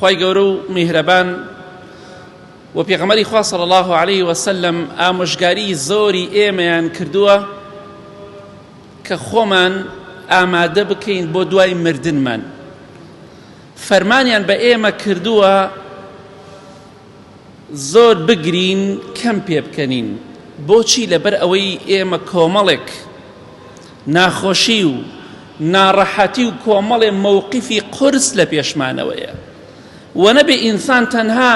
خوای گەورە و میهرەبان و پێغەمبەری خوا صلی الله عليه وسلم ئامۆژگاری زۆری ئێمەیان کردووە کە خۆمان ئامادە بکەین بۆ دوای مردنمان. فەرمانیان بە ئێمە کردووە زۆر بگرین کەم پێ بکەنین. بۆچی؟ لەبەر ئەوەی ئێمە کۆمەڵێک ناخۆشی و ناڕەحەتی و کۆمەڵێ مووقیفی قورس لە پێشمانەوەیە و نەبێ ئینسان تەنها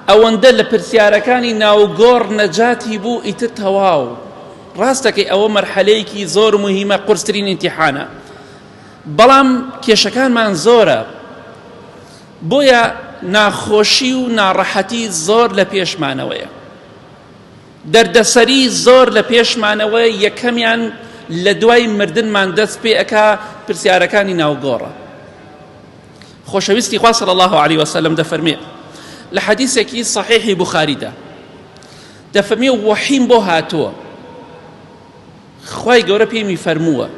ئەوەندە لە پرسیارەکانی ناوگۆڕ نەجاتی بوو ئیتر تەواو. ڕاستەکەی ئەوە مەرحەلەیەکی زۆر مهمە، قورسترین ئیمتیحانە، بەڵام کێشەکانمان زۆرە، بۆیە ناخۆشی و ناڕەحەتی زۆر لە پێشمانەوەیە، دەردەسەری زۆر لە پێشمانەوە. یەکەمیان لە دوای مردنمان دەست پێ ئەکا پرسیارەکانی ناوگۆڕە. خۆشەویستی خوا صلی الله عليه وسلم دەفەرمێ لە حەدیثێکی صحیحی بوخاریدا، دەفەرمێ وەحیم بۆ هاتووە، خوای گەورە پێمی فەرمووە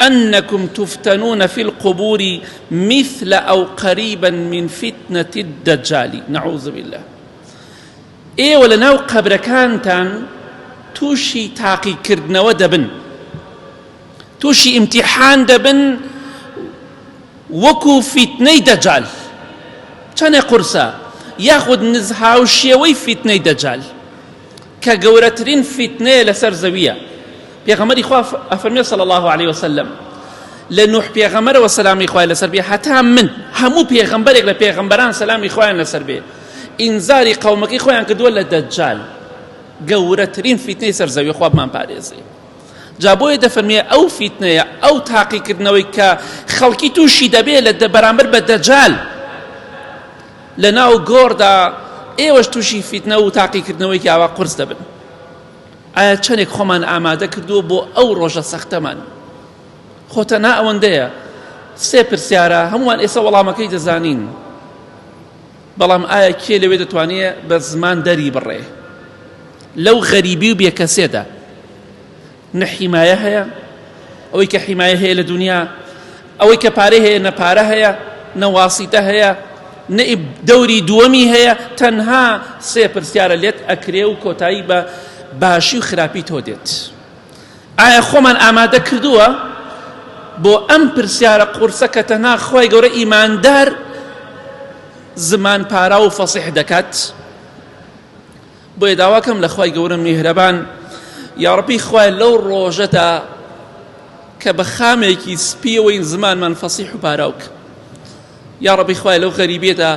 أنكم تفتنون في القبور مثل أو قريبا من فتنة الدجال نعوذ بالله. ئێوە لەناو قەبرەکانتان تووشی تاقیکردنەوە دەبن، تووشی ئیمتیحان دەبن وەکو فیتنەی دەجال. چەنێ قورسە یاخود نزهاوشێوەی فیتنەی دەجال کە گەورەترین فیتنەیە لەسەر زەویە. پێغەمبەری خوا ئەفەرمێ صلی الله عليه وسلم لە نوح پێغەمبەرەوە سەلامی خوای لەسەر بێ هەتا من هەموو پێغەمبەرێک لە پێغەمبەران سەلامی خوایان لەسەر بێ ئینزاری قەومەکەی خۆیان کردووە لە دەجال، گەورەترین فیتنەی سەر زەوی. خوا بمان پارێزێ. جا بۆیە دەفەرمێ ئەو فیتنەیە، ئەو تاقیکردنەوەی کە خەڵکی تووشی دەبێ لە بەرامبەر بە دەجال لە ناو گۆڕدا، ئێوەش تووشی فیتنە و تاقیکردنەوەی ئاوا قورس دەبن. ئایا چەندێک خۆمان ئامادە کردووە بۆ ئەو ڕۆژە سەختەمان؟ خۆتەنا ئەوەندەیە سێ پرسیارە هەمووان ئێستا وەڵامەکەی دەزانین، بەڵام ئایا کێ لەوێ دەتوانێت بە زمان دەری بڕێ لەو غەریبی و بێکەسێدا؟ نە حیمایە هەیە، ئەوەی کە حیمایە هەیە لە دنیا، ئەوەی کە پارەی هەیە نەپارە هەیە، نەواسیتە هەیە، نە دەوری دووەمی هەیە. تەنها سێ پرسیارە لێت ئەکرێ و کۆتایی بە باشی و خراپی تۆ دێت. ئایا خۆمان ئامادە کردووە بۆ ئەم پرسیارە قورسە کە تەنها خوای گەورە ئیماندار زمان پارا و فەسیح دەکات؟ بۆیە داواکەم لە خوای گەورە میهرەبان یا ڕەبی خوای لەو ڕۆژەدا کە بە خامێکی سپیەوەی زمانمان فەسیح و پاراوک. یا ڕەبی خوای لەو غەریبێدا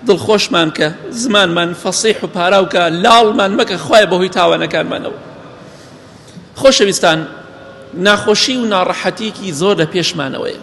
دڵخۆشمان کە زمانمان فەسیح و پاراوکە، لاڵمان مەکە خوای بەهۆی تاوانەکانمانەوە. خۆشەویستان، ناخۆشی و ناڕەحەتیەکی زۆر لە پێشمانەوەیە.